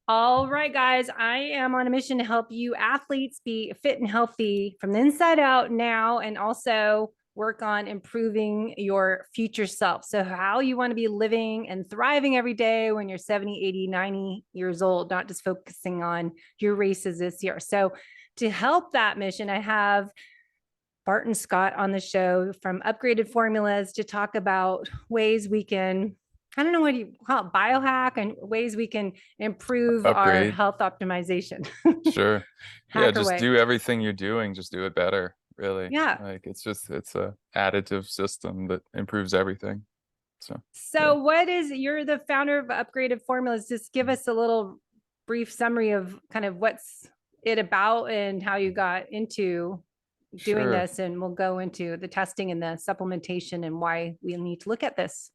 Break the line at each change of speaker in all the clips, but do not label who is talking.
All right, guys, I am on a mission to help you athletes be fit and healthy from the inside out now, and also work on improving your future self. So, how you want to be living and thriving every day when you're 70, 80, 90 years old, not just focusing on your races this year. So, to help that mission, I have Barton Scott on the show from Upgraded Formulas to talk about ways we can, I don't know what you call it, biohack, and ways we can improve our
Upgrade.
health optimization.
Sure. Yeah,
Hacker
just
way.
do everything you're doing, just do it better, really.
Yeah.
Like it's a additive system that improves everything. So, yeah.
So, you're the founder of Upgraded Formulas. Just give us a little brief summary of kind of what's it about and how you got into doing
Sure.
this. And we'll go into the testing and the supplementation and why we need to look at this.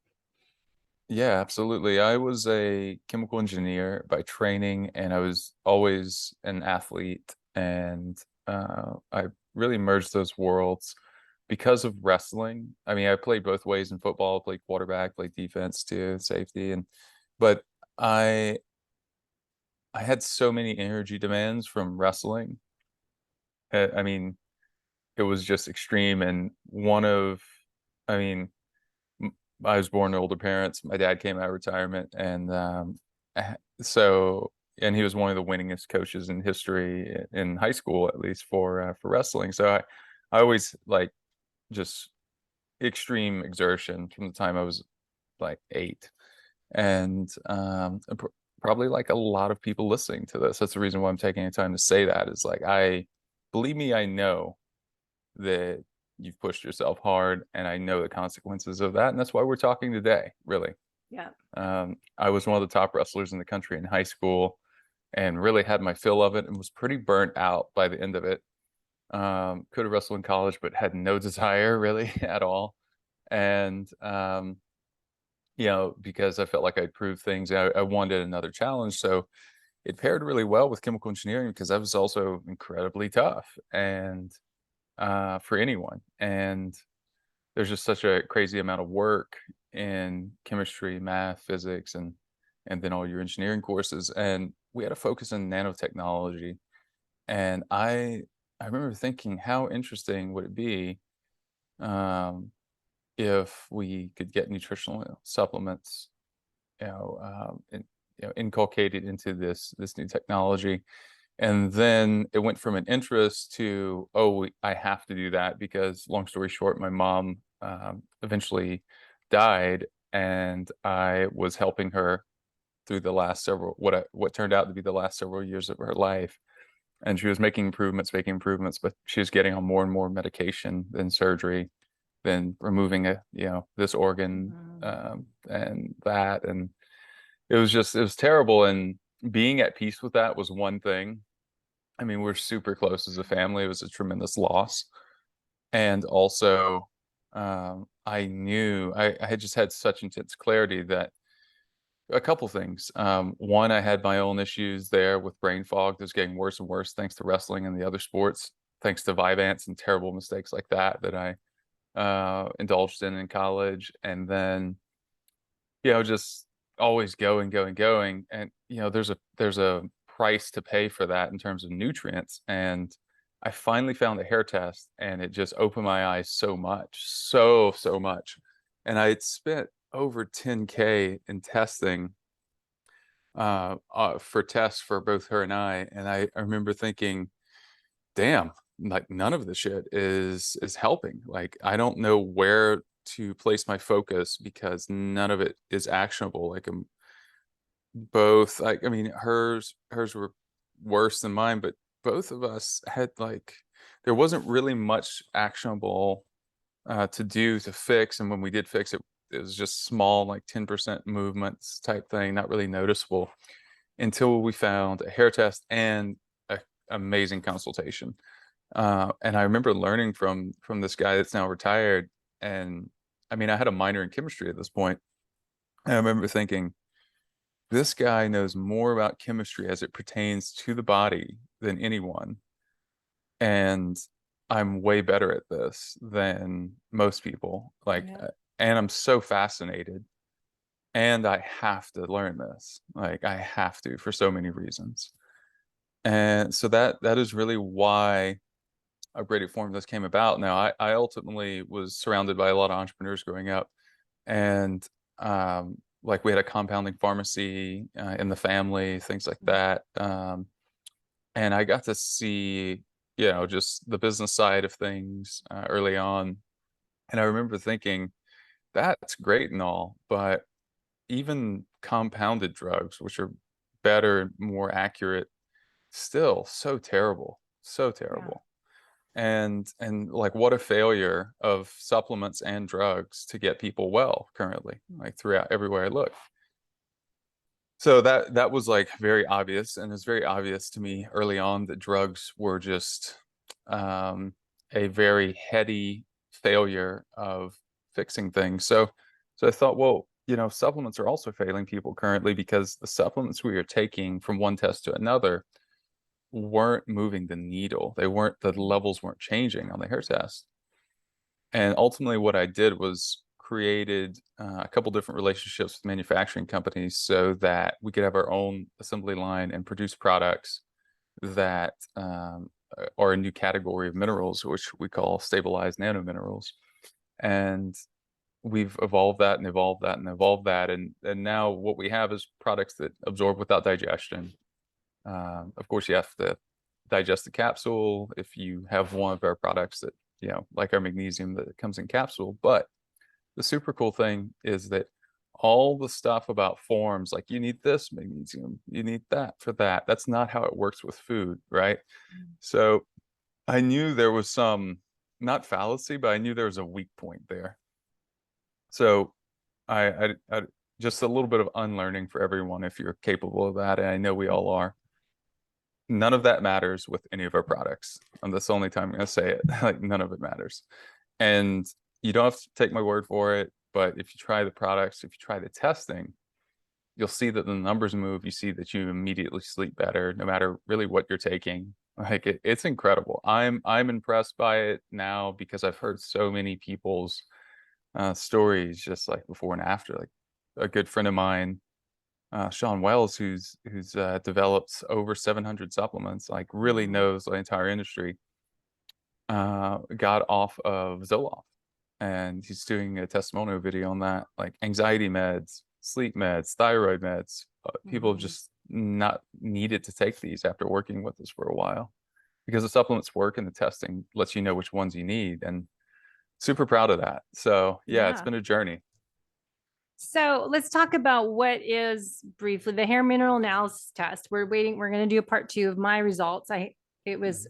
Yeah, absolutely. I was a chemical engineer by training, and I was always an athlete, and I really merged those worlds because of wrestling. I mean, I played both ways in football, played quarterback, played defense too, safety, and but I I had so many energy demands from wrestling. I mean, it was just extreme. And I mean, I was born to older parents. My dad came out of retirement, and so, and he was one of the winningest coaches in history in high school, at least for wrestling. So I always like just extreme exertion from the time I was like 8, and probably like a lot of people listening to this. That's the reason why I'm taking the time to say that is like believe me, I know that you've pushed yourself hard, and I know the consequences of that, and that's why we're talking today, really.
Yeah.
I was one of the top wrestlers in the country in high school, and really had my fill of it, and was pretty burnt out by the end of it. Could have wrestled in college, but had no desire really at all. And because I felt like I'd proved things, I wanted another challenge. So it paired really well with chemical engineering because that was also incredibly tough and for anyone. And there's just such a crazy amount of work in chemistry, math, physics, and then all your engineering courses. And we had a focus in nanotechnology. And I remember thinking, how interesting would it be um, if we could get nutritional supplements, inculcated into this new technology. And then it went from an interest to, oh, I have to do that because, long story short, my mom eventually died, and I was helping her through the last several what turned out to be the last several years of her life. And she was making improvements, but she was getting on more and more medication, then surgery, then removing this organ,
Mhm.
and that, and it was terrible. And being at peace with that was one thing. I mean, we're super close as a family. It was a tremendous loss. And also, I had just had such intense clarity that a couple things. One, I had my own issues there with brain fog that's getting worse and worse thanks to wrestling and the other sports, thanks to Vyvanse and terrible mistakes like that I indulged in college. And then, just always going, going, going. And, there's a price to pay for that in terms of nutrients. And I finally found a hair test, and it just opened my eyes so much, so much. And I had spent over 10K in testing for tests for both her and I. And I remember thinking, damn, like none of the shit is helping. Like I don't know where to place my focus because none of it is actionable. Like both, like, I mean, hers were worse than mine, but both of us had like there wasn't really much actionable to do to fix. And when we did fix it, it was just small, like 10% movements type thing, not really noticeable until we found a hair test and a amazing consultation. And I remember learning from this guy that's now retired. And I mean, I had a minor in chemistry at this point, and I remember thinking, this guy knows more about chemistry as it pertains to the body than anyone. And I'm way better at this than most people. Like,
Yeah.
and I'm so fascinated and I have to learn this. Like I have to for so many reasons. And so that is really why upgraded formulas came about. Now, I ultimately was surrounded by a lot of entrepreneurs growing up, and like we had a compounding pharmacy in the family, things like that. And I got to see, just the business side of things early on. And I remember thinking, that's great and all, but even compounded drugs, which are better, more accurate, still so terrible, so
Yeah.
terrible. And like what a failure of supplements and drugs to get people well currently, like throughout everywhere I look. So that was like very obvious, and it's very obvious to me early on that drugs were just um, a very heady failure of fixing things. So I thought, well, supplements are also failing people currently because the supplements we are taking from one test to another weren't moving the needle. The levels weren't changing on the hair test. And ultimately, what I did was created a couple different relationships with manufacturing companies so that we could have our own assembly line and produce products that are a new category of minerals, which we call stabilized nanominerals. And we've evolved that and evolved that and evolved that. And now what we have is products that absorb without digestion. Of course, you have to digest the capsule if you have one of our products that, like our magnesium that comes in capsule. But the super cool thing is that all the stuff about forms, like you need this magnesium, you need that for that. That's not how it works with food, right? So I knew there was some, not fallacy, but I knew there was a weak point there. So I just a little bit of unlearning for everyone if you're capable of that, and I know we all are. None of that matters with any of our products. And that's the only time I'm going to say it. Like none of it matters. And you don't have to take my word for it, but if you try the products, if you try the testing, you'll see that the numbers move. You see that you immediately sleep better, no matter really what you're taking. Like it's incredible. I'm impressed by it now because I've heard so many people's stories, just like before and after. Like a good friend of mine, Sean Wells, who's developed over 700 supplements, like really
Wow.
knows the entire industry, got off of Zoloft, and he's doing a testimonial video on that, like anxiety meds, sleep meds, thyroid meds. People have
Mhm.
just not needed to take these after working with us for a while because the supplements work and the testing lets you know which ones you need. And super proud of that. So yeah, it's
Yeah.
been a journey.
So let's talk about what is briefly the hair mineral analysis test. We're waiting. We're going to do a part 2 of my results. It was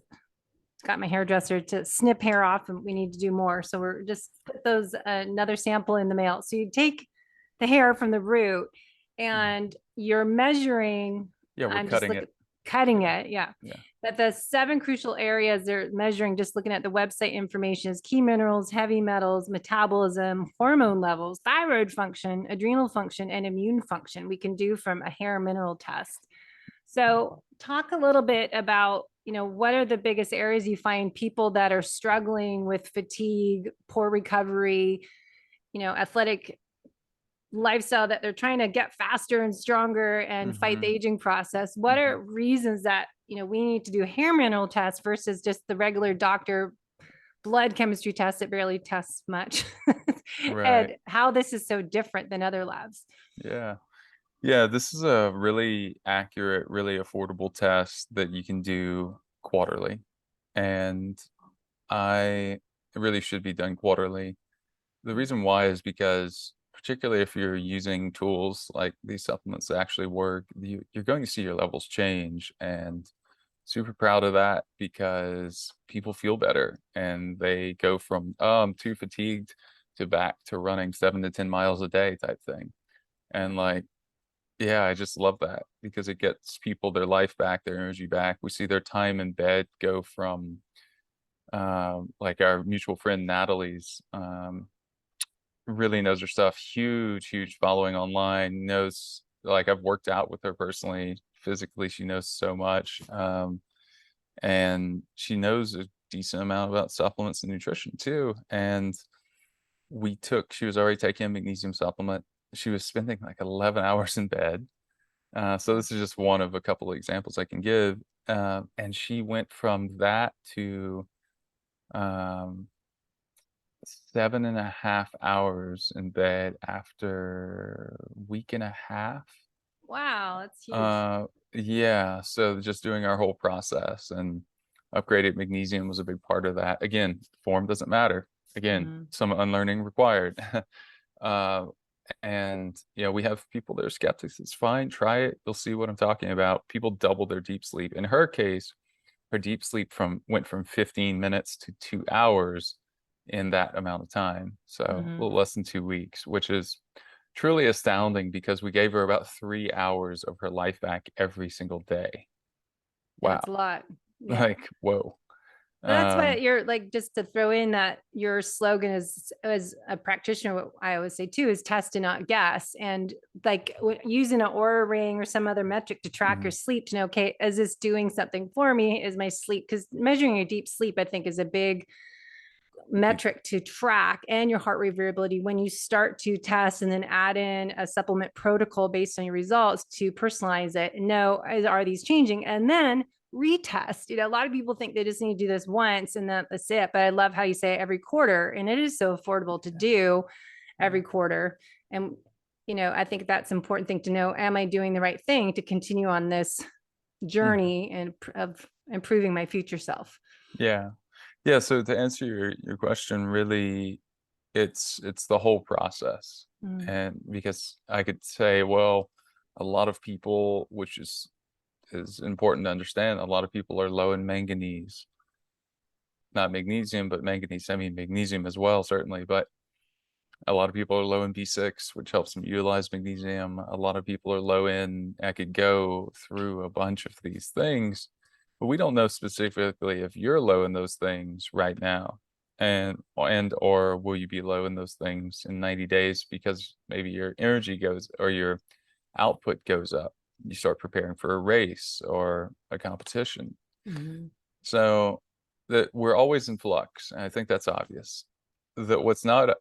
got my hairdresser to snip hair off, and we need to do more. So we're just put those another sample in the mail. So you take the hair from the root, and you're measuring.
Yeah, we're
I'm just
cutting
looking
it.
cutting
Yeah.
it. Yeah.
Yeah.
But the 7 crucial areas they're measuring, just looking at the website information, is key minerals, heavy metals, metabolism, hormone levels, thyroid function, adrenal function, and immune function. We can do from a hair mineral test. So talk a little bit about, what are the biggest areas you find people that are struggling with fatigue, poor recovery, athletic lifestyle, that they're trying to get faster and stronger and fight the
Hmm.
aging process. What are reasons that, we need to do a hair mineral test versus just the regular doctor blood chemistry test that barely tests much?
Right.
And how this is so different than other labs?
Yeah. Yeah, this is a really accurate, really affordable test that you can do quarterly. And I it really should be done quarterly. The reason why is because, particularly if you're using tools like these supplements that actually work, you're going to see your levels change. And super proud of that because people feel better and they go from, oh, I'm too fatigued to back to running 7 to 10 miles a day type thing. And like, yeah, I just love that because it gets people their life back, their energy back. We see their time in bed go from like our mutual friend Natalie's really knows her stuff, huge following online, knows, like, I've worked out with her personally, physically, she knows so much. And she knows a decent amount about supplements and nutrition too. And she was already taking a magnesium supplement. she was spending like 11 hours in bed. So this is just one of a couple of examples I can give. And she went from that to um, 7.5 hours in bed after a week and a half.
Wow, that's huge.
Uh, yeah, so just doing our whole process, and upgraded magnesium was a big part of that. Again, form doesn't matter. Again,
Mhm.
some unlearning required. Uh, and we have people that are skeptics. It's fine, try it. You'll see what I'm talking about. People double their deep sleep. In her case, her deep sleep went from 15 minutes to 2 hours in that amount of time. So a
Mhm.
little less than 2 weeks, which is truly astounding because we gave her about 3 hours of her life back every single day.
Yeah, it's a
Wow.
lot. Yeah.
Like, whoa.
But that's
Um,
what you're like, just to throw in that your slogan is, as a practitioner, what I always say too is test and not guess. And like using an aura ring or some other metric to track your
mhm,
sleep to know, okay, is this doing something for me? Is my sleep? Because measuring your deep sleep, I think, is a big
huge.
metric to track, and your heart rate variability when you start to test and then add in a supplement protocol based on your results to personalize it and know, are these changing, and then retest. A lot of people think they just need to do this once and that's it, but I love how you say every quarter, and it is so affordable to do every
Yeah.
quarter. And I think that's an important thing to know. Am I doing the right thing to continue on this
Mhm.
journey and of improving my future self?
Yeah. Yeah, so to answer your question, really it's the whole process.
Mm.
And because I could say, well, a lot of people, which is important to understand, a lot of people are low in manganese, not magnesium, but manganese. I mean magnesium as well, certainly, but a lot of people are low in B6, which helps them utilize magnesium. A lot of people are low in, I could go through a bunch of these things, but we don't know specifically if you're low in those things right now. And or will you be low in those things in 90 days because maybe your energy goes or your output goes up. You start preparing for a race or a competition.
Mhm.
So that we're always in flux. And I think that's obvious. That what's not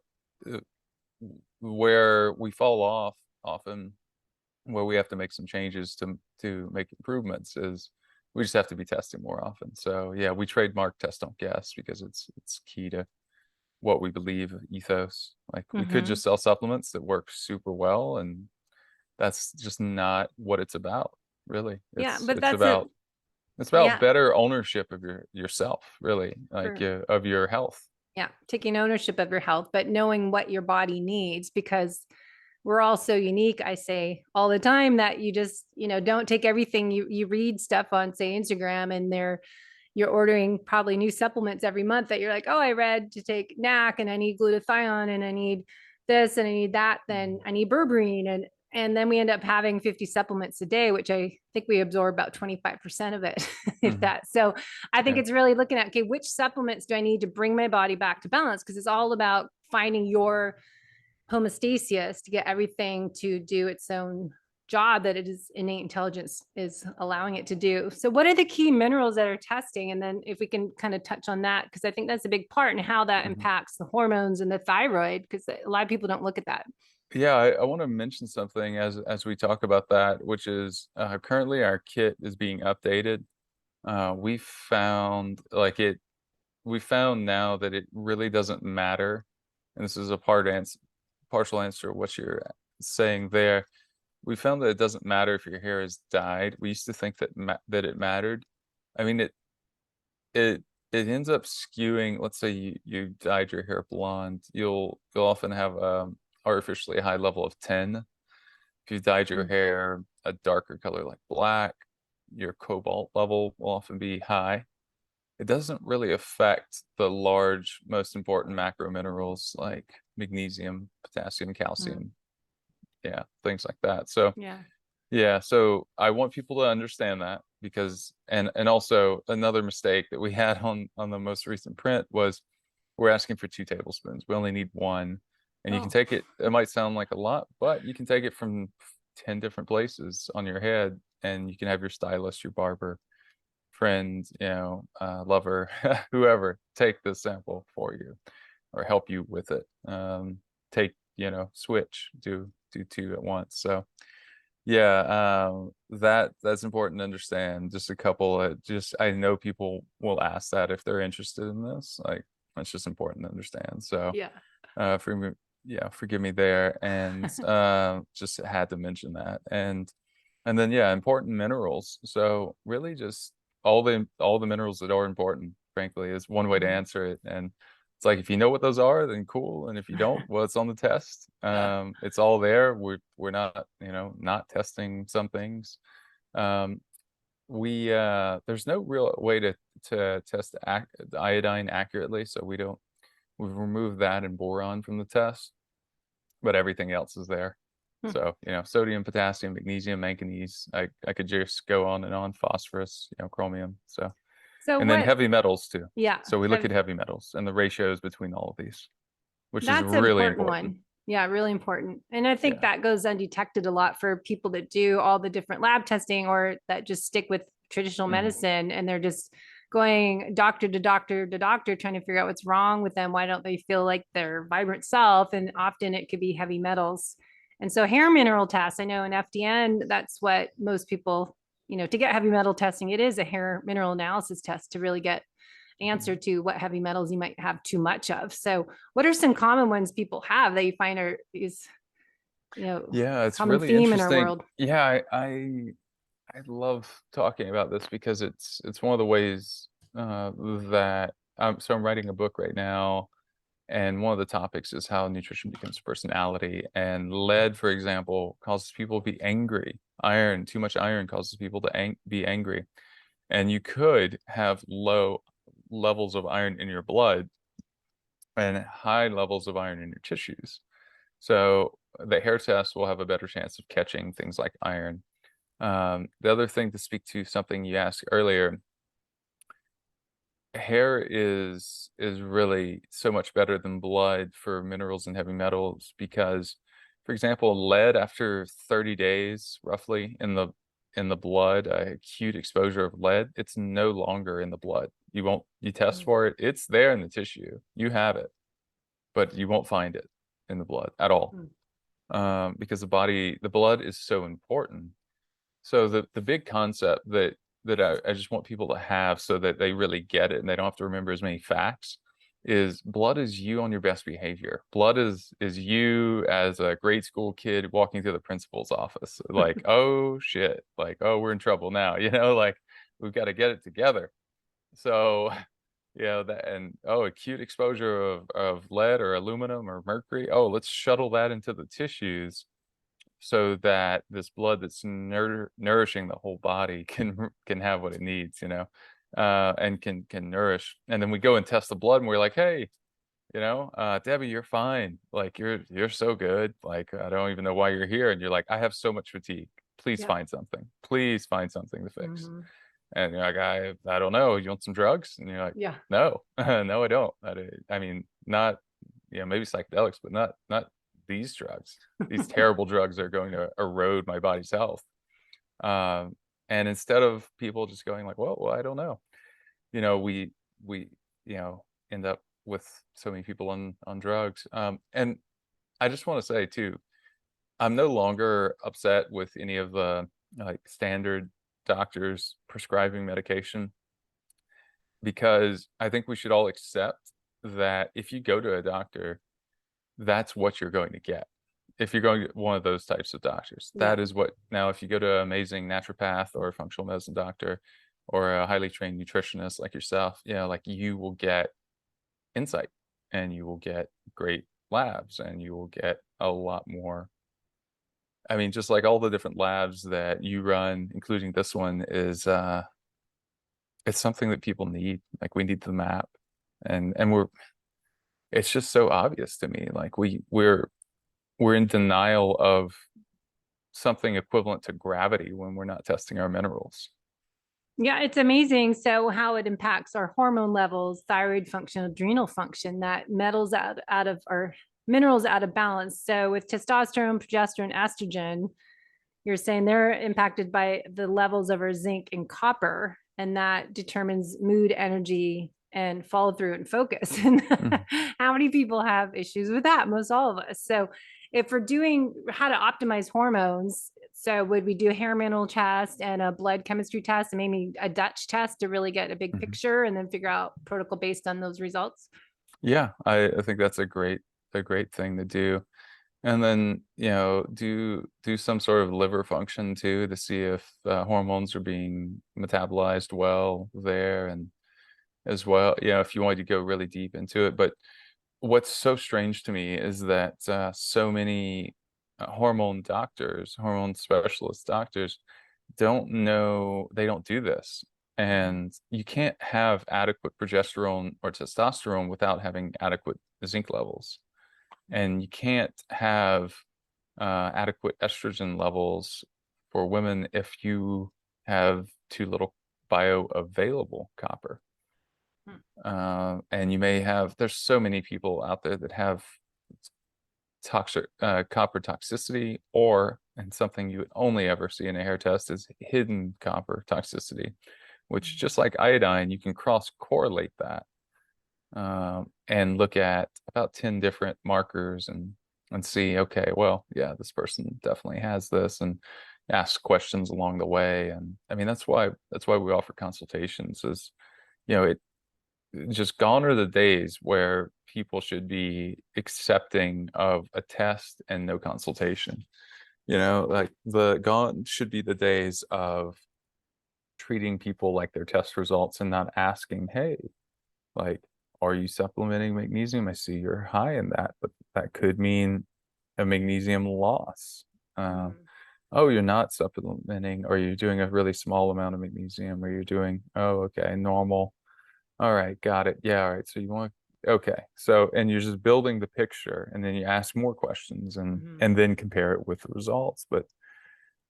where we fall off often, where we have to make some changes to make improvements, is we just have to be testing more often. So yeah, we trademark test don't guess because it's key to what we believe ethos. Like we could
Mhm.
just sell supplements that work super well, and that's just not what it's about, really.
Yeah,
It's
but
it's
that's a
about it's about
yeah,
better ownership of yourself, really, like
for
of your health.
yeah, taking ownership of your health, but knowing what your body needs, because we're all so unique. I say all the time that you just, don't take everything you read stuff on, say, Instagram, and you're ordering probably new supplements every month that you're like, oh, I read to take NAC and I need glutathione and I need this and I need that, then
Mhm.
I need berberine, and then we end up having 50 supplements a day, which I think we absorb about 25% of it, if
Mhm.
that. So I think
Yeah.
it's really looking at, okay, which supplements do I need to bring my body back to balance? Because it's all about finding your homeostasis to get everything to do its own job that it is innate intelligence is allowing it to do. So what are the key minerals that are testing? And then if we can kind of touch on that, because I think that's a big part in how that
Mhm.
impacts the hormones and the thyroid, because a lot of people don't look at that.
Yeah, I want to mention something as we talk about that, which is currently our kit is being updated. We found we found now that it really doesn't matter, and this is a partial answer to what you're saying there. We found that it doesn't matter if your hair is dyed. We used to think that it mattered. I mean, it it ends up skewing. Let's say you dyed your hair blonde, you'll often have artificially high level of 10. If you dyed your
Mm.
hair a darker color like black, your cobalt level will often be high. It doesn't really affect the large, most important macro minerals like magnesium, potassium,
Mm.
calcium, yeah, things like that. So
Yeah.
yeah, so I want people to understand that because and also another mistake that we had on the most recent print was we're asking for 2 tablespoons. We only need one. And you can
Oh.
take it, it might sound like a lot, but you can take it from 10 different places on your head, and you can have your stylist, your barber, friend, lover, whoever take the sample for you or help you with it. Take, switch, do do two at once. So yeah, that's important to understand. Just a couple just I know people will ask that if they're interested in this. Like it's just important to understand. So
Yeah.
for me, yeah, forgive me there. And just had to mention that. And then yeah, important minerals. So really just all the minerals that are important, frankly, is one way to
Mhm.
answer it. And it's like if you know what those are, then cool. And if you don't, well, it's on the test. It's all there. We're not, not testing some things. Um, we there's no real way to test the iodine accurately, so we've removed that and boron from the test, but everything else is there.
Hmm.
So, sodium, potassium, magnesium, manganese. I could just go on and on. Phosphorus, chromium. So,
So
and then
what,
heavy metals too.
yeah,
So we look at heavy metals and the ratios between all of these, which is
that's an
really
important
important.
one. Yeah, really important. And I think
Yeah.
that goes undetected a lot for people that do all the different lab testing or that just stick with traditional
Mhm.
medicine and they're just going doctor to doctor to doctor trying to figure out what's wrong with them. Why don't they feel like their vibrant self? And often it could be heavy metals. And so hair mineral tests, I know in FDN, that's what most people, to get heavy metal testing, it is a hair mineral analysis test to really get answer to what heavy metals you might have too much of. So what are some common ones people have that you find is,
Yeah, it's
common
really
theme in our
interesting.
world?
Yeah, I love talking about this because it's one of the ways that I'm writing a book right now, and one of the topics is how nutrition becomes personality. And lead, for example, causes people to be angry. Iron, too much iron causes people to be angry. And you could have low levels of iron in your blood and high levels of iron in your tissues. So the hair test will have a better chance of catching things like iron. The other thing to speak to something you asked earlier, hair is really so much better than blood for minerals and heavy metals because, for example, lead after 30 days roughly in the blood, acute exposure of lead, it's no longer in the blood. You test for it, it's there in the tissue. You have it, but you won't find it in the blood at all. Because the blood is so important. So the big concept that I just want people to have so that they really get it and they don't have to remember as many facts is blood is you on your best behavior. Blood is you as a grade school kid walking through the principal's office. Like, oh shit, like, oh, we're in trouble now, like we've got to get it together. So that and acute exposure of lead or aluminum or mercury. Oh, let's shuttle that into the tissues so that this blood that's nourishing the whole body can have what it needs, and can nourish. And then we go and test the blood, and we're like, hey, Debbie, you're fine. Like you're so good. Like I don't even know why you're here. And you're like, I have so much fatigue. Please
Yeah.
find something. Please find something to fix.
Mhm.
And you're like, I don't know. You want some drugs? And you're like,
Yeah.
no, no, I don't. I mean, not, maybe psychedelics, but not these drugs. These terrible drugs are going to erode my body's health. And instead of people just going like, well, I don't know, we end up with so many people on drugs. And I just want to say too, I'm no longer upset with any of the like standard doctors prescribing medication because I think we should all accept that if you go to a doctor, that's what you're going to get. If you're going to one of those types of doctors,
Yeah.
that is what. Now, if you go to an amazing naturopath or a functional medicine doctor or a highly trained nutritionist like yourself, like you will get insight and you will get great labs and you will get a lot more. I mean, just like all the different labs that you run, including this one, is it's something that people need. Like we need the map, and it's just so obvious to me. Like we're in denial of something equivalent to gravity when we're not testing our minerals.
Yeah, it's amazing. So how it impacts our hormone levels, thyroid function, adrenal function, that metals out of our minerals out of balance. So with testosterone, progesterone, estrogen, you're saying they're impacted by the levels of our zinc and copper, and that determines mood, energy, and follow through and focus. And
Mhm.
how many people have issues with that? Most all of us. So if we're doing how to optimize hormones, so would we do a hair mineral test and a blood chemistry test and maybe a Dutch test to really get a big
Mhm.
picture and then figure out protocol based on those results?
Yeah, I think that's a great thing to do. And then, do some sort of liver function too to see if hormones are being metabolized well there, and as well, if you wanted to go really deep into it. But what's so strange to me is that so many hormone specialist doctors they don't do this. And you can't have adequate progesterone or testosterone without having adequate zinc levels. And you can't have adequate estrogen levels for women if you have too little bioavailable copper. And you may have, there's so many people out there that have toxic copper toxicity, and something you would only ever see in a hair test is hidden copper toxicity, which, just like iodine, you can cross correlate that, and look at about 10 different markers and see, okay, well, yeah, this person definitely has this, and ask questions along the way. And I mean, that's why we offer consultations, is, it just, gone are the days where people should be accepting of a test and no consultation. Like, the gone should be the days of treating people like their test results and not asking, hey, like, are you supplementing magnesium? I see you're high in that, but that could mean a magnesium loss. Um,
Mm.
oh, you're not supplementing, or you're doing a really small amount of magnesium, or you're doing, oh, okay, normal. All right, got it. Yeah, all right. So you want, okay. So, and you're just building the picture, and then you ask more questions, and
Mhm.
then compare it with the results. But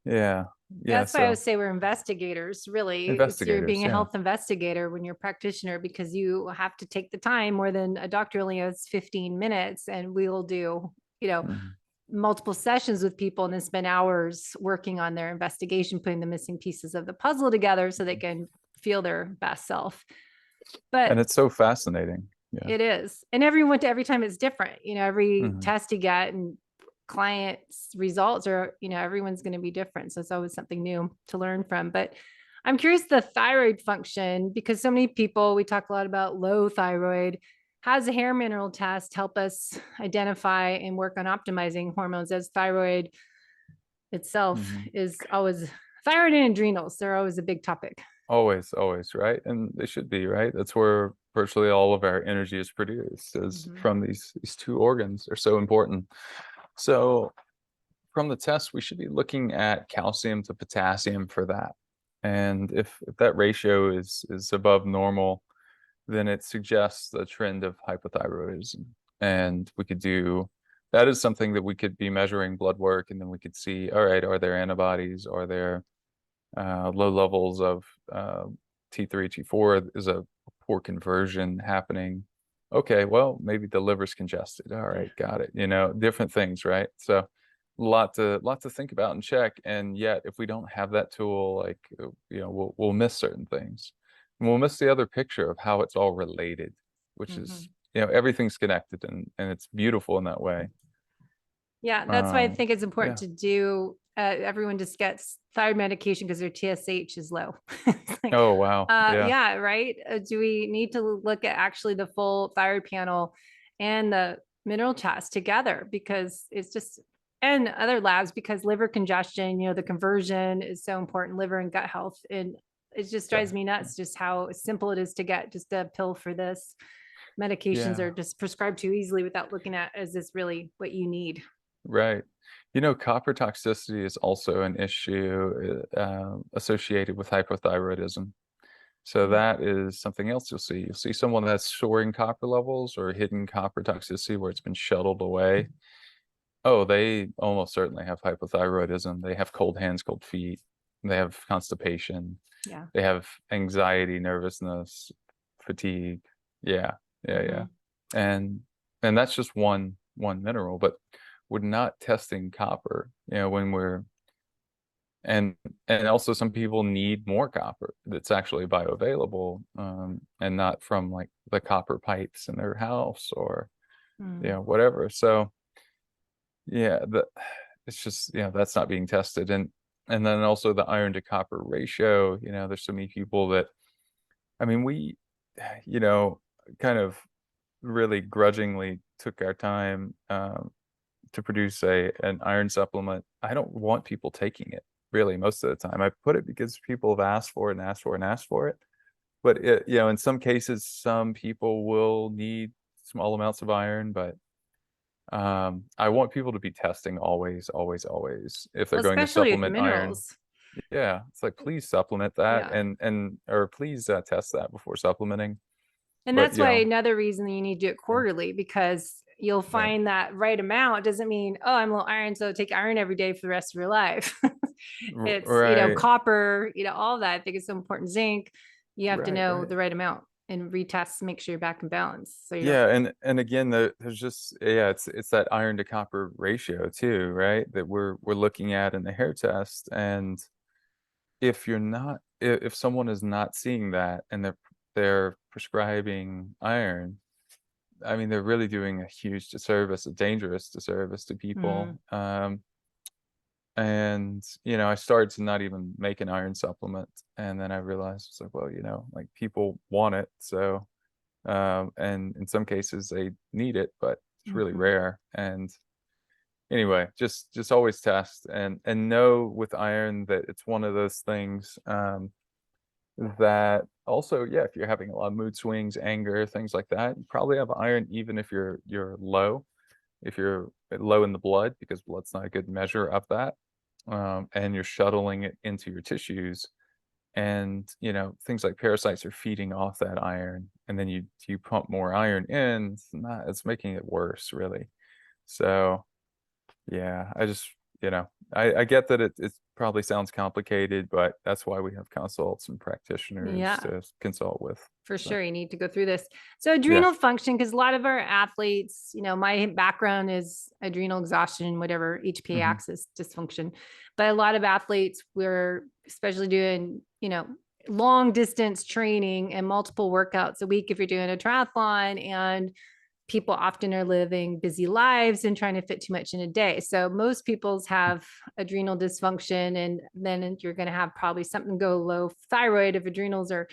yeah, yeah.
That's why I would
So
say we're investigators, really. It's you're
investigators,
being a
yeah.
health investigator when you're a practitioner because you have to take the time more than a doctor only has 15 minutes and we'll do, you know,
Mhm.
multiple sessions with people and then spend hours working on their investigation, putting the missing pieces of the puzzle together so they can feel their best self.
And
But
it's so fascinating. Yeah.
it is. And every time it's different. Every
Mhm.
test you get and clients' results are, everyone's going to be different. So it's always something new to learn from. But I'm curious the thyroid function because so many people, we talk a lot about low thyroid. How does a hair mineral test help us identify and work on optimizing hormones as thyroid itself
Mhm.
is always thyroid and adrenals? They're always a big topic.
Always, always, right? And they should be, right? That's where virtually all of our energy is produced, is
Mhm.
from these two organs. Are so important. So from the test, we should be looking at calcium to potassium for that. And if that ratio is above normal, then it suggests a trend of hypothyroidism. And we could do, that is something that we could be measuring blood work, and then we could see, all right, are there antibodies? Are there low levels of T3, T4? Is a poor conversion happening? Okay, well, maybe the liver's congested. All
Yeah.
right, got it. Different things, right? So lot to think about and check. And yet, if we don't have that tool, like, we'll miss certain things, and we'll miss the other picture of how it's all related, which is,
Mhm.
everything's connected, and it's beautiful in that way.
Yeah, that's why I think it's important
Yeah.
to do. Everyone just gets thyroid medication because their TSH is low. It's like,
Oh, wow. Yeah.
yeah, right. Do we need to look at actually the full thyroid panel and the mineral test together? Because it's just, and other labs, because liver congestion, the conversion is so important, liver and gut health. And it just drives me nuts just how simple it is to get just a pill for this. Medications
Yeah.
are just prescribed too easily without looking at, is this really what you need?
Right. Copper toxicity is also an issue associated with hypothyroidism. So
Mm.
that is something else you'll see. You'll see someone that's soaring copper levels or hidden copper toxicity where it's been shuttled away. Oh, they almost certainly have hypothyroidism. They have cold hands, cold feet. They have constipation.
Yeah.
They have anxiety, nervousness, fatigue. Yeah, yeah, yeah.
Mhm.
And that's just one mineral, but we're not testing copper, when we're, and also some people need more copper that's actually bioavailable, and not from, like, the copper pipes in their house, or
Mm.
whatever. So yeah, it's just, that's not being tested. And then also the iron to copper ratio, there's so many people that, I mean, we, you know, kind of really grudgingly took our time to produce an iron supplement. I don't want people taking it really most of the time. I put it because people have asked for it and asked for it and asked for it. But in some cases, some people will need small amounts of iron, but I want people to be testing always, always, always. If they're
Well,
going to
especially with
supplement iron,
minerals.
yeah, it's like, please supplement that,
Yeah.
and or please test that before supplementing.
And
But
that's why another reason that you need to do it
yeah,
quarterly, because you'll
right,
find that right amount doesn't mean, oh, I'm low iron, so take iron every day for the rest of your life. It's,
right,
copper, all that. I think it's so important. Zinc, you have to
right,
know
right.
the right amount and retest to make sure you're back in balance. So you don't.
Yeah, and again, there's just, it's that iron to copper ratio too, right? That we're looking at in the hair test. And if you're not, if someone is not seeing that and they're prescribing iron, I mean, they're really doing a huge disservice, a dangerous disservice to
Mm,
people. And I started to not even make an iron supplement, and then I realized it's like, well, like, people want it, so and in some cases they need it, but it's really
mhm.
rare. And anyway, just always test, and know with iron that it's one of those things that also, yeah, if you're having a lot of mood swings, anger, things like that, you probably have iron even if you're low, if you're low in the blood, because blood's not a good measure of that. And you're shuttling it into your tissues, and things like parasites are feeding off that iron, and then you pump more iron in, it's making it worse, really. So yeah, I just, I get that it probably sounds complicated, but that's why we have consults and practitioners
Yeah.
to consult with.
For
So
sure, you need to go through this. So
yeah.
adrenal function, because a lot of our athletes, my background is adrenal exhaustion, whatever HPA
Hmm.
axis dysfunction. But a lot of athletes, we're especially doing, long distance training and multiple workouts a week if you're doing a triathlon, and people often are living busy lives and trying to fit too much in a day. So most people's have adrenal dysfunction, and then you're going to have probably something go low thyroid if adrenals are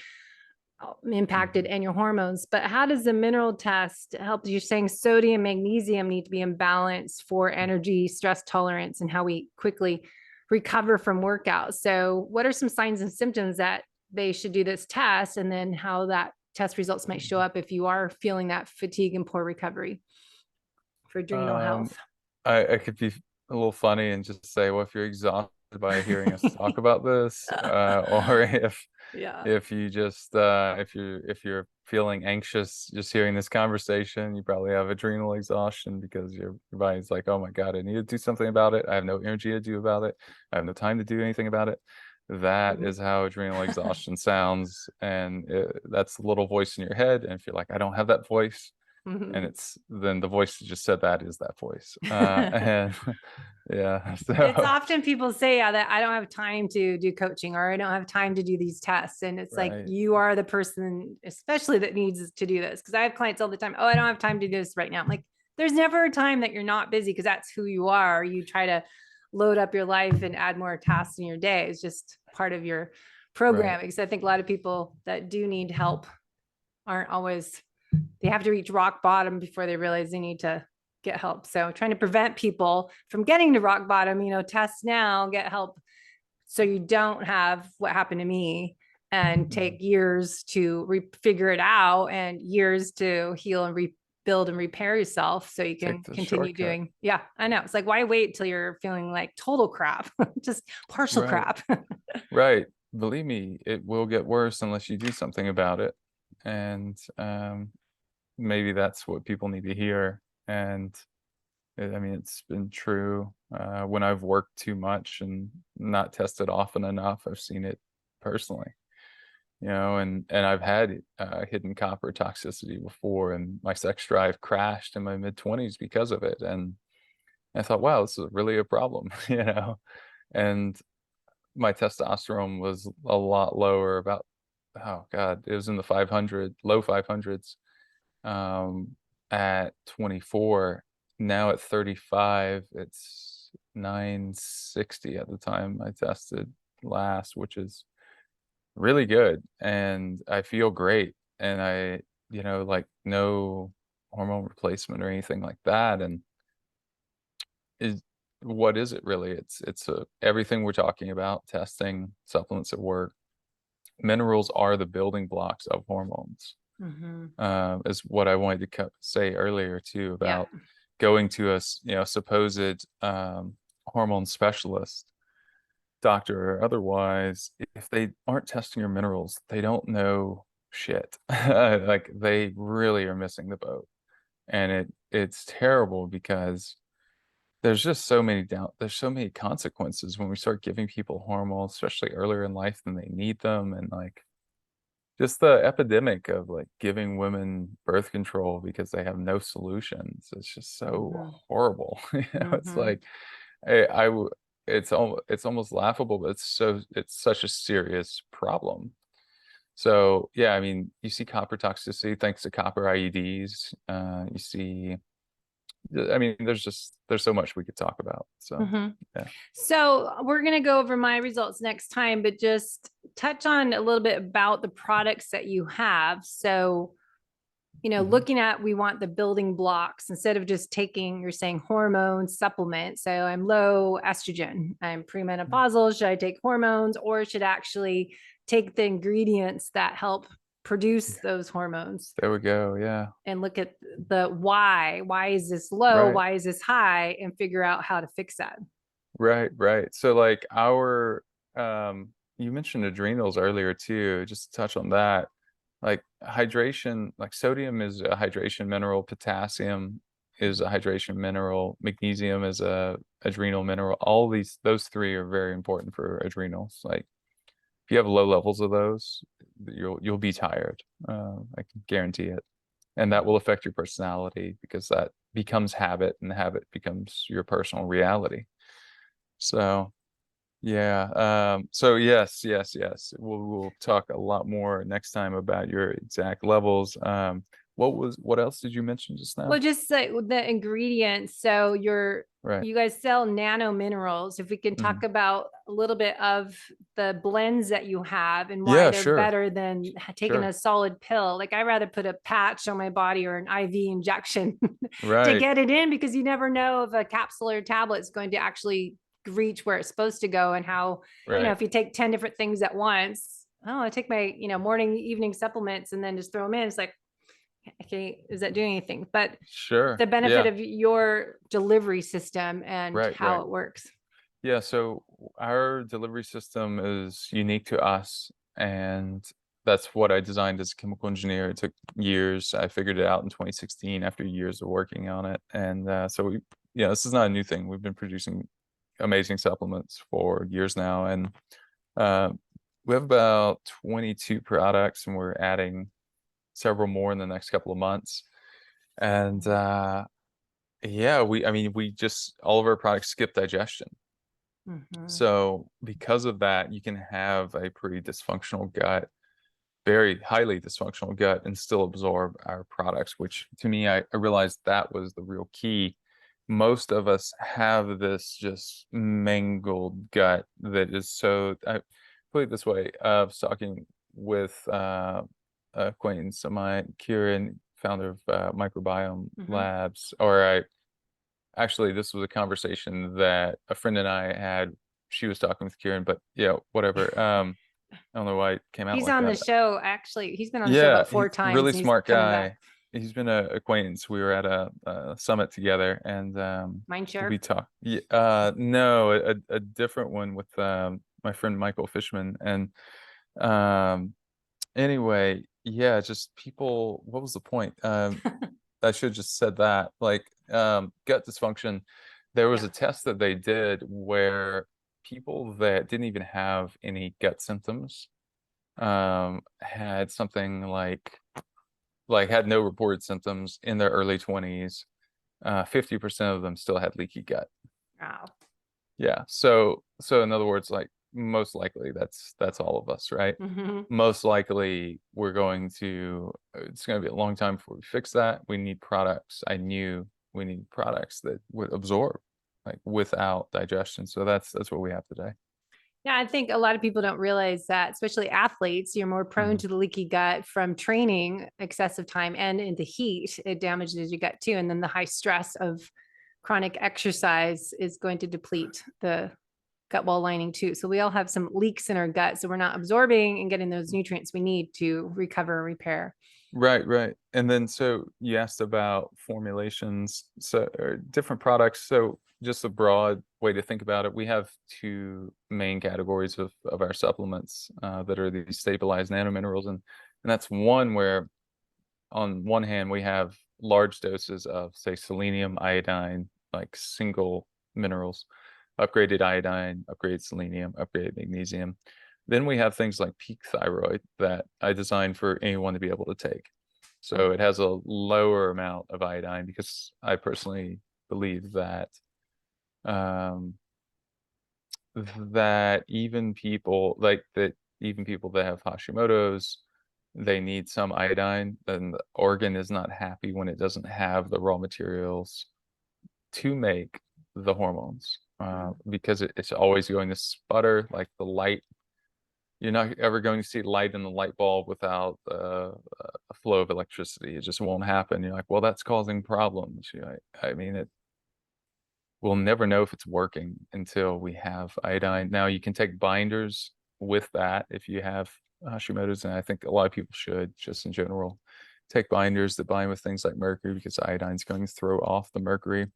impacted,
Hmm.
and your hormones. But how does the mineral test help? You're saying sodium, magnesium need to be in balance for energy, stress tolerance, and how we quickly recover from workouts. So what are some signs and symptoms that they should do this test, and then how that test results might show up if you are feeling that fatigue and poor recovery for adrenal
Um,
health?
I could be a little funny and just say, well, if you're exhausted by hearing us talk about this, or
Yeah.
if you just if you're feeling anxious just hearing this conversation, you probably have adrenal exhaustion, because your body's like, oh my God, I need to do something about it. I have no energy to do about it. I have no time to do anything about it. That is how adrenal exhaustion sounds, and that's the little voice in your head. And if you're like, I don't have that voice, and
Mhm.
it's then the voice that just said that is that voice. And yeah,
It's
so
often people say, yeah, that I don't have time to do coaching, or I don't have time to do these tests. And it's like,
right,
you are the person, especially that needs to do this. Cause I have clients all the time. Oh, I don't have time to do this right now. I'm like, there's never a time that you're not busy, because that's who you are. You try to load up your life and add more tasks in your day. It's just part of your
right,
programming. Because I think a lot of people that do need help aren't always, they have to reach rock bottom before they realize they need to get help. So trying to prevent people from getting to rock bottom, test now, get help, so you don't have what happened to me and
mhm.
take years to figure it out and years to heal and rebuild and repair yourself, so you
Take
can
the
continue
shortcut.
doing. Yeah, I know. It's like, why wait till you're feeling like total crap? Just partial
Right.
crap.
Right. Believe me, it will get worse unless you do something about it. And maybe that's what people need to hear. And I mean, it's been true. When I've worked too much and not tested often enough, I've seen it personally. And I've had hidden copper toxicity before, and my sex drive crashed in my mid 20s because of it. And I thought, wow, this is really a problem, And my testosterone was a lot lower, about, oh God, it was in the 500, low 500s, at 24. now at 35, it's 960 at the time I tested last, which is really good. And I feel great. And I, like no hormone replacement or anything like that. And is what is it really? It's everything we're talking about, testing, supplements at work. Minerals are the building blocks of hormones. Is what I wanted to say earlier too,
Yeah.
about going to a supposed hormone specialist, doctor or otherwise. If they aren't testing your minerals, they don't know shit. Like they really are missing the boat, and it's terrible because there's just there's so many consequences when we start giving people hormones, especially earlier in life than they need them. And like just the epidemic of like giving women birth control because they have no solutions. It's just so horrible. It's like it's almost laughable, but it's such a serious problem. So yeah, I mean, you see copper toxicity thanks to copper IEDs. You see, I mean, there's so much we could talk about. So yeah.
So we're going to go over my results next time, but just touch on a little bit about the products that you have. So, looking at, we want the building blocks instead of just taking, you're saying hormone supplement. So I'm low estrogen, I'm premenopausal. Should I take hormones, or should I actually take the ingredients that help produce those hormones?
There we go. Yeah.
And look at the why is this low?
Right.
Why is this high? And figure out how to fix that.
Right. So like you mentioned adrenals earlier too, just to touch on that. Like hydration, like sodium is a hydration mineral, potassium is a hydration mineral, magnesium is a adrenal mineral. All those three are very important for adrenals. Like if you have low levels of those, you'll be tired. I can guarantee it. And that will affect your personality because that becomes habit, and the habit becomes your personal reality. So yeah. So yes. We'll talk a lot more next time about your exact levels. What else did you mention just now?
Well, just the ingredients. So
Right.
you guys sell nano minerals. If we can talk about a little bit of the blends that you have and why
Yeah,
they're
sure.
better than taking a solid pill. Like I'd rather put a patch on my body or an IV injection to
Right.
get it in, because you never know if a capsule or tablet is going to actually reach where it's supposed to go, and how,
Right.
if you take 10 different things at once. Oh, I take my, morning, evening supplements and then just throw them in. It's like, okay, is that doing anything? But
Sure.
the benefit
Yeah.
of your delivery system and how
Right.
it works.
Yeah, so our delivery system is unique to us, and that's what I designed as a chemical engineer. It took years. I figured it out in 2016 after years of working on it. And this is not a new thing. We've been producing amazing supplements for years now, and we have about 22 products, and we're adding several more in the next couple of months. And yeah, we just all of our products skip digestion. So because of that, you can have a pretty dysfunctional gut, very highly dysfunctional gut, and still absorb our products, which to me, I realized that was the real key. Most of us have this just mangled gut that is so, I put it this way, I was talking with acquaintance of mine, Kieran, founder of Microbiome Labs, actually, this was a conversation that a friend and I had. She was talking with Kieran, but yeah, whatever. I don't know why it came out
He's
like
on the
that.
show. Actually, he's been on the show
Yeah,
about 4 times.
really
And he's
smart
coming back.
guy. He's been an acquaintance. We were at a summit together, and
Mindshare.
we talked. No, a different one with my friend Michael Fishman. And um, anyway, yeah, just people. What was the point? I should have just said that. Like gut dysfunction. There was a test that they did where people that didn't even have any gut symptoms had something like had no reported symptoms in their early 20s. 50% of them still had leaky gut.
Wow.
Yeah. So in other words, like most likely that's all of us, right? Most likely it's going to be a long time before we fix that. We need products. I knew need products that would absorb like without digestion. So that's what we have today.
Yeah, I think a lot of people don't realize that, especially athletes, you're more prone
Mhm.
to the leaky gut from training excessive time and in the heat. It damages your gut too. And then the high stress of chronic exercise is going to deplete the gut wall lining too. So we all have some leaks in our gut. So we're not absorbing and getting those nutrients we need to recover and repair.
Right, right. And then so you asked about formulations, so or different products. So just a broad way to think about it, we have two main categories of our supplements that are these stabilized nanominerals, and that's one where on one hand we have large doses of say selenium, iodine, like single minerals, upgraded iodine, upgraded selenium, upgraded magnesium. Then we have things like peak thyroid that I designed for anyone to be able to take. So it has a lower amount of iodine because I personally believe that um, that even people that have Hashimoto's, they need some iodine, and the organ is not happy when it doesn't have the raw materials to make the hormones because it's always going to sputter like the light. You're not ever going to see light in the light bulb without a flow of electricity. It just won't happen. You're like, well, that's causing problems. I mean, we'll never know if it's working until we have iodine. Now, you can take binders with that if you have Hashimoto's, and I think a lot of people should, just in general, take binders that bind with things like mercury because iodine is going to throw off the mercury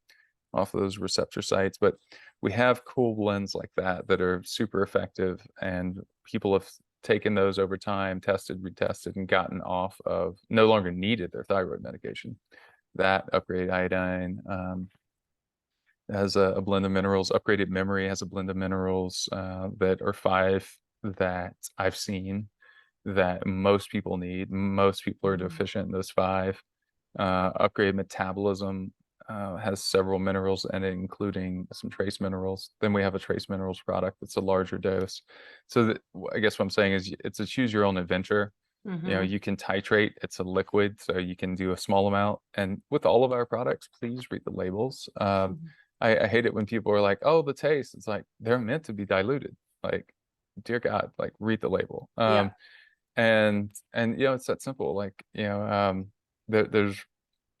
off of those receptor sites. But we have cool blends like that that are super effective, and people have taken those over time, tested, retested, and gotten off of, no longer needed their thyroid medication. That upgraded iodine has a blend of minerals. Upgraded memory has a blend of minerals that are 5 that I've seen that most people need. Most people are deficient in those 5. Upgraded metabolism has several minerals in it, including some trace minerals. Then we have a trace minerals product that's a larger dose. So I guess what I'm saying is it's a choose your own adventure. You can titrate. It's a liquid, so you can do a small amount. And with all of our products, please read the labels. I hate it when people are like, "Oh, the taste." It's like they're meant to be diluted. Like, dear God, like read the label.
Yeah.
And it's that simple. Like, there's,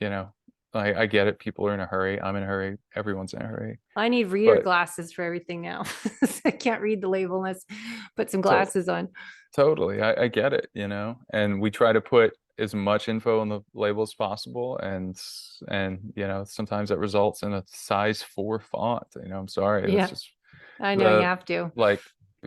you know, I get it. People are in a hurry. I'm in a hurry. Everyone's in a hurry.
I need reader
But
glasses for everything now. I can't read the label unless put some
to
glasses on.
totally, I get it. And we try to put as much info on the label as possible, and sometimes that results in a size 4 font. I'm sorry, that's
Yeah,
just
I know you
the
have to.
like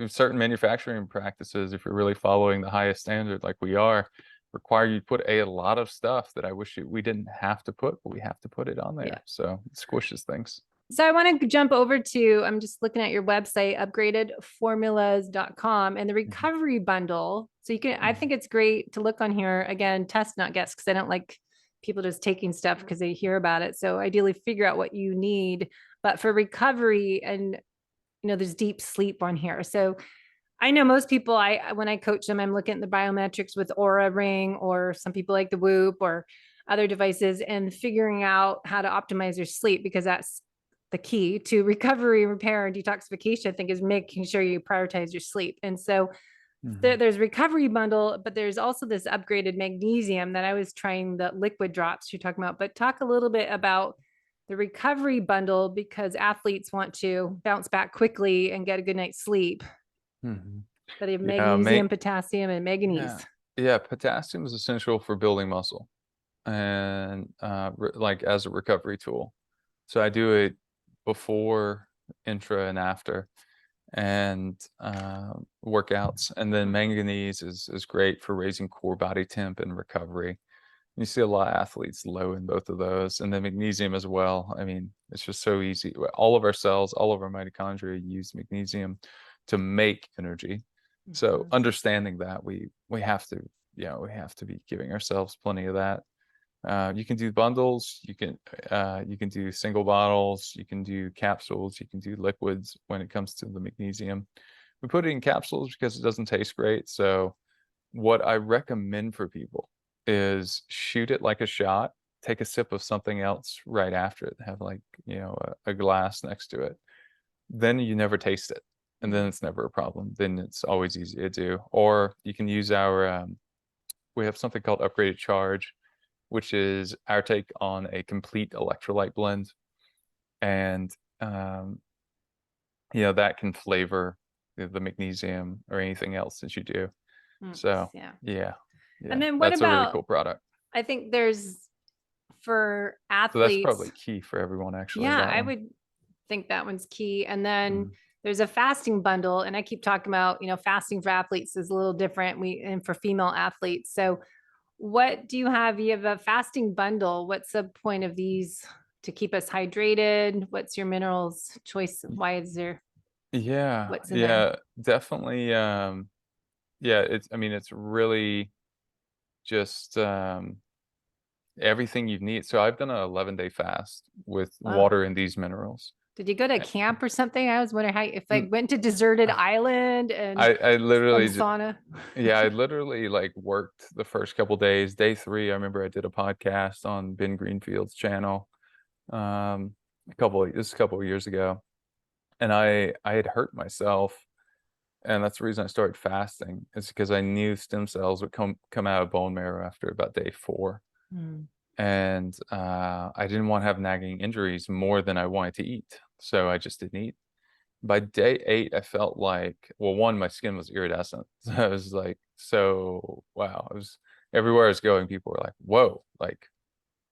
certain manufacturing practices, if you're really following the highest standard like we are, require you to put a lot of stuff that I wish we didn't have to put, but we have to put it on
Yeah.
there. So it squishes things.
So I want to jump over to, I'm just looking at your website, upgradedformulas.com, and the
Mhm.
recovery bundle. So you can, I
Mhm.
think it's great to look on here again, test, not guess, because I don't like people just taking stuff because they hear about it. So ideally figure out what you need, but for recovery and, there's deep sleep on here. So I know most people, when I coach them, I'm looking at the biometrics with Aura Ring, or some people like the Whoop or other devices, and figuring out how to optimize your sleep, because that's the key to recovery, repair, and detoxification. I think is making sure you prioritize your sleep. And so
Mhm.
there's recovery bundle, but there's also this upgraded magnesium that I was trying, the liquid drops you're talking about. But talk a little bit about the recovery bundle, because athletes want to bounce back quickly and get a good night's sleep.
Mhm.
But they have
Yeah,
magnesium, potassium, and
yeah,
manganese.
yeah. Potassium is essential for building muscle and like as a recovery tool. So I do it before, intra, and after, and workouts. And then manganese is great for raising core body temp and recovery. You see a lot of athletes low in both of those, and then magnesium as well. I mean, it's just so easy. All of our cells, all of our mitochondria use magnesium to make energy. So understanding that we have to, we have to be giving ourselves plenty of that. You can do bundles, you can do single bottles, you can do capsules, you can do liquids when it comes to the magnesium. We put it in capsules because it doesn't taste great. So what I recommend for people is shoot it like a shot, take a sip of something else right after it, have like, a glass next to it, then you never taste it. And then it's never a problem. Then it's always easy to do. Or you can use we have something called upgraded charge, which is our take on a complete electrolyte blend. And, that can flavor the magnesium or anything else that you do. So, yeah.
And then what
that's a really
about,
cool product.
I think there's for
So that's
athletes.
probably key for everyone, actually.
Yeah,
that
I
one.
would think that one's key. And then there's a fasting bundle, and I keep talking about, fasting for athletes is a little different. And for female athletes. So what do you have? You have a fasting bundle. What's the point of these? To keep us hydrated? What's your minerals choice? Why is there?
Yeah,
What's in there?
definitely. It's really just everything you need. So I've done an 11-day fast with water and these minerals.
Did you go to camp or something? I was wondering how, if I went to deserted island and
I literally
sauna.
I literally like worked the first couple days. Day 3, I remember I did a podcast on Ben Greenfield's channel, this a couple of years ago, and I had hurt myself, and that's the reason I started fasting. It's because I knew stem cells would come out of bone marrow after about day 4. And I didn't want to have nagging injuries more than I wanted to eat, so I just didn't eat. By day 8, I felt like, well, one, my skin was iridescent. So I was like, so wow. I was everywhere I was going, people were like, whoa, like,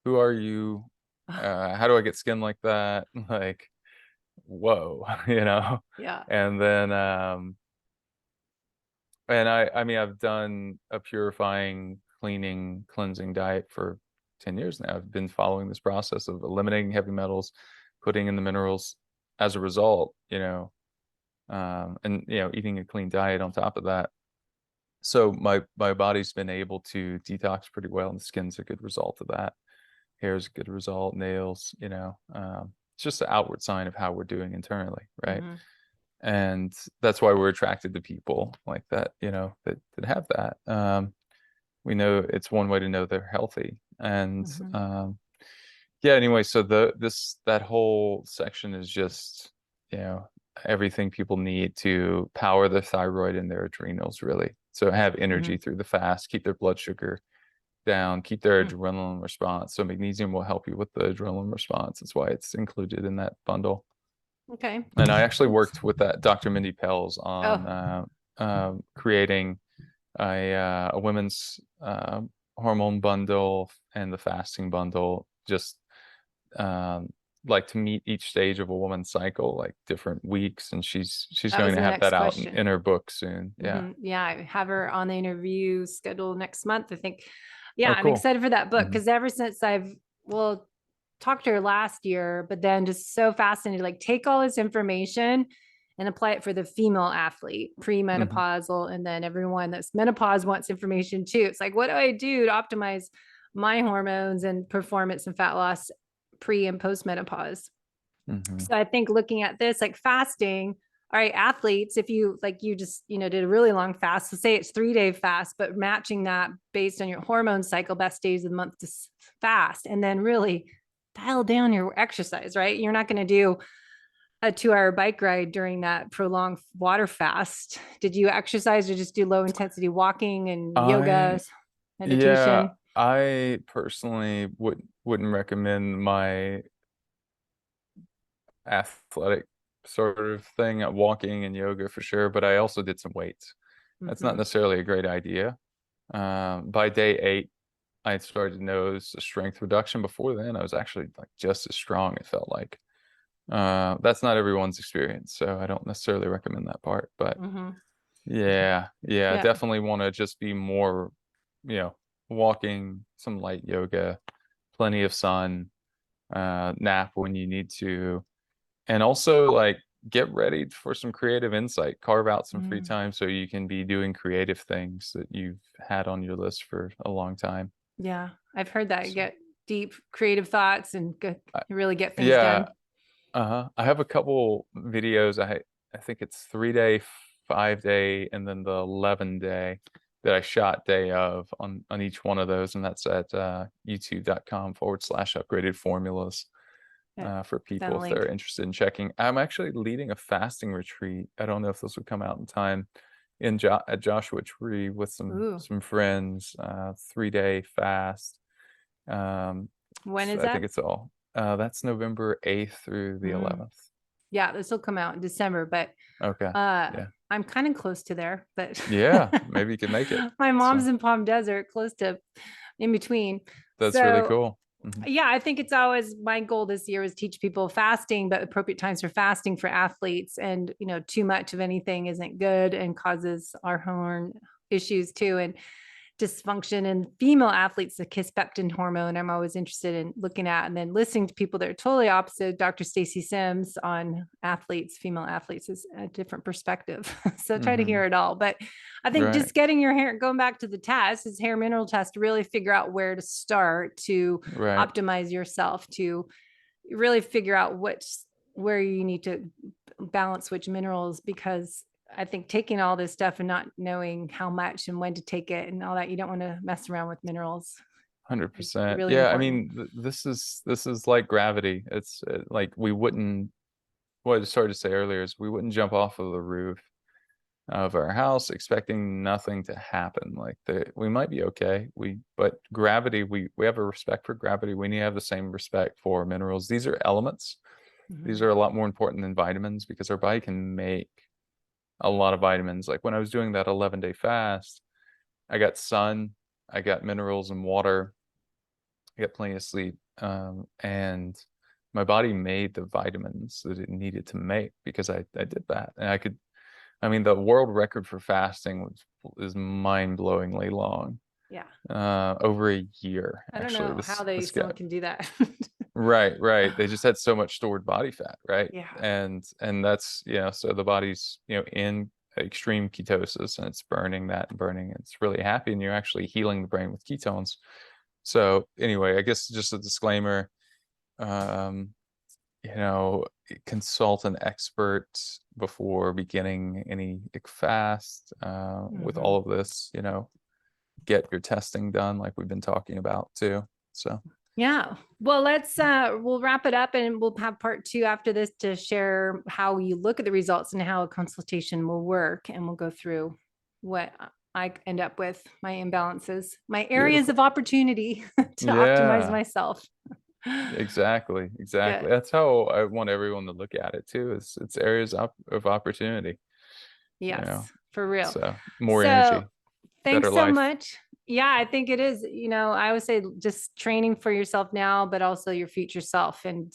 who are you? How do I get skin like that? Like, whoa,
Yeah.
And then and I've done a purifying, cleaning, cleansing diet for 10 years now. I've been following this process of eliminating heavy metals, putting in the minerals as a result, and eating a clean diet on top of that. So my body's been able to detox pretty well, and the skin's a good result of that. Hair's a good result, nails, it's just an outward sign of how we're doing internally, right? And that's why we're attracted to people like that, that have that. We know it's one way to know they're healthy. And anyway, so that whole section is just, everything people need to power their thyroid and their adrenals, really. So have energy through the fast, keep their blood sugar down, keep their adrenaline response. So magnesium will help you with the adrenaline response. That's why it's included in that bundle.
Okay.
And I actually worked with that Dr. Mindy Pelz on creating a women's hormone bundle and the fasting bundle, just like to meet each stage of a woman's cycle, like different weeks. And she's going to have that out in her book soon. Yeah.
Yeah, I have her on the interview scheduled next month, I think. Yeah,
Oh, cool.
I'm excited for that book because ever since I've talked to her last year, but then just so fascinated, like take all this information and apply it for the female athlete, premenopausal, and then everyone that's menopause wants information too. It's like, what do I do to optimize my hormones and performance and fat loss pre and post menopause? So I think looking at this, like fasting, all right, athletes, if you just, did a really long fast, so say it's 3-day fast, but matching that based on your hormone cycle, best days of the month to fast, and then really dial down your exercise, right? You're not going to do a 2-hour bike ride during that prolonged water fast. Did you exercise or just do low intensity walking and yoga, meditation?
Yeah, I personally wouldn't recommend my athletic sort of thing at walking and yoga for sure, but I also did some weights. That's not necessarily a great idea. By day 8, I started to notice a strength reduction. Before then, I was actually like just as strong, it felt like. That's not everyone's experience, so I don't necessarily recommend that part. But yeah, definitely want to just be more, walking, some light yoga, plenty of sun, nap when you need to, and also like get ready for some creative insight, carve out some free time so you can be doing creative things that you've had on your list for a long time.
Yeah, I've heard that. You get deep creative thoughts and really get things
Yeah.
done.
I have a couple videos. I think it's 3-day, 5-day, and then the 11-day. that I shot day of on each one of those, and that's at youtube.com/upgraded formulas.
Yeah,
For
put that
people if
link.
they're interested in checking. I'm actually leading a fasting retreat. I don't know if this would come out in time at Joshua Tree with
Ooh,
some friends, 3-day fast.
when
So
is
I think
that?
it's all that's November 8th through the
Mm.
11th.
Yeah, this will come out in December, but
Okay.
uh
Yeah.
I'm kind of close to there, but
Yeah. Maybe you can make it.
my mom's
So
in Palm Desert, close to in between.
that's really
So
cool. Mhm.
yeah, I think it's always my goal this year is teach people fasting, but appropriate times for fasting for athletes. And, too much of anything isn't good and causes our hormone issues too. And dysfunction in female athletes, the kisspeptin hormone, I'm always interested in looking at, and then listening to people that are totally opposite. Dr. Stacy Sims on athletes, female athletes, is a different perspective. So try to hear
Mhm.
it all. But I think
Right.
just getting your hair, going back to the test, is hair mineral test to really figure out where to start to
Right.
optimize yourself, to really figure out where you need to balance which minerals, because I think taking all this stuff and not knowing how much and when to take it and all that, you don't want to mess around with minerals. It's
100%.
really
Yeah, I
important.
mean, this is like gravity. It's like we wouldn't what I started to say earlier is we wouldn't jump off of the roof of our house expecting nothing to happen. Like we might be okay. But gravity, we have a respect for gravity. We need to have the same respect for minerals. These are elements. These
Mhm.
are a lot more important than vitamins because our body can make a lot of vitamins. Like when I was doing that 11-day fast, I got sun, I got minerals and water, I got plenty of sleep, and my body made the vitamins that it needed to make because I did that, and I mean, the world record for fasting is mind-blowingly long.
Yeah.
Over a year,
I don't
actually.
know how
This
someone
guy.
can do that.
Right, right. They just had so much stored body fat, right?
Yeah.
And that's, so the body's, in extreme ketosis and it's burning that and burning. It's really happy and you're actually healing the brain with ketones. So anyway, I guess just a disclaimer, um, you know, consult an expert before beginning any fast with all
Mhm.
of this, get your testing done like we've been talking about too. So
Yeah. Well, we'll wrap it up and we'll have part two after this to share how you look at the results and how a consultation will work. And we'll go through what I end up with, my imbalances, my areas
beautiful.
of opportunity to optimize
Yeah,
myself.
exactly. Exactly.
Good.
That's how I want everyone to look at it too. It's areas of opportunity, you know.
Yes, for real.
So more
So
energy, better
thanks so
life.
much. Yeah, I think it is. I always say just training for yourself now, but also your future self. And,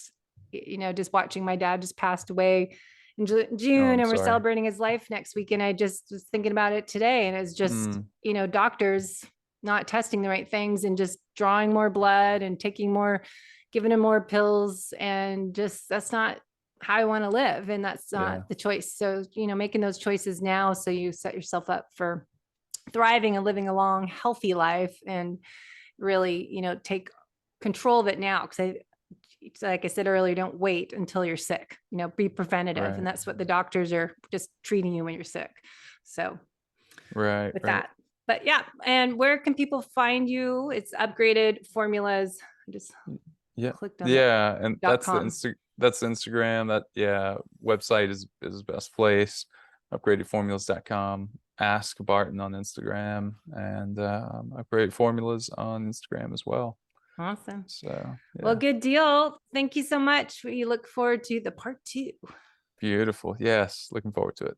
just watching my dad just passed away in
Oh,
June,
I'm
and we're
sorry.
celebrating his life next week. And I just was thinking about it today. And it's just,
Mm,
doctors not testing the right things and just drawing more blood and giving him more pills. And just, that's not how I want to live. And that's
yeah.
not the choice. So, making those choices now so you set yourself up for thriving and living a long, healthy life, and really, take control of it now. Because like I said earlier, don't wait until you're sick. Be preventative, and
Right.
that's what the doctors are just treating you when you're sick. So
Right.
with
Right.
that, but yeah, and where can people find you? It's upgraded formulas. I just
Yeah.
clicked on that
Yeah. And
.com.
that's the Instagram. That yeah, website is best place. Upgradedformulas.com. Ask Barton on Instagram and upgraded formulas on Instagram as well.
Awesome.
So
Well,
yeah.
good deal. Thank you so much. We look forward to the part two.
Beautiful. Yes, looking forward to it.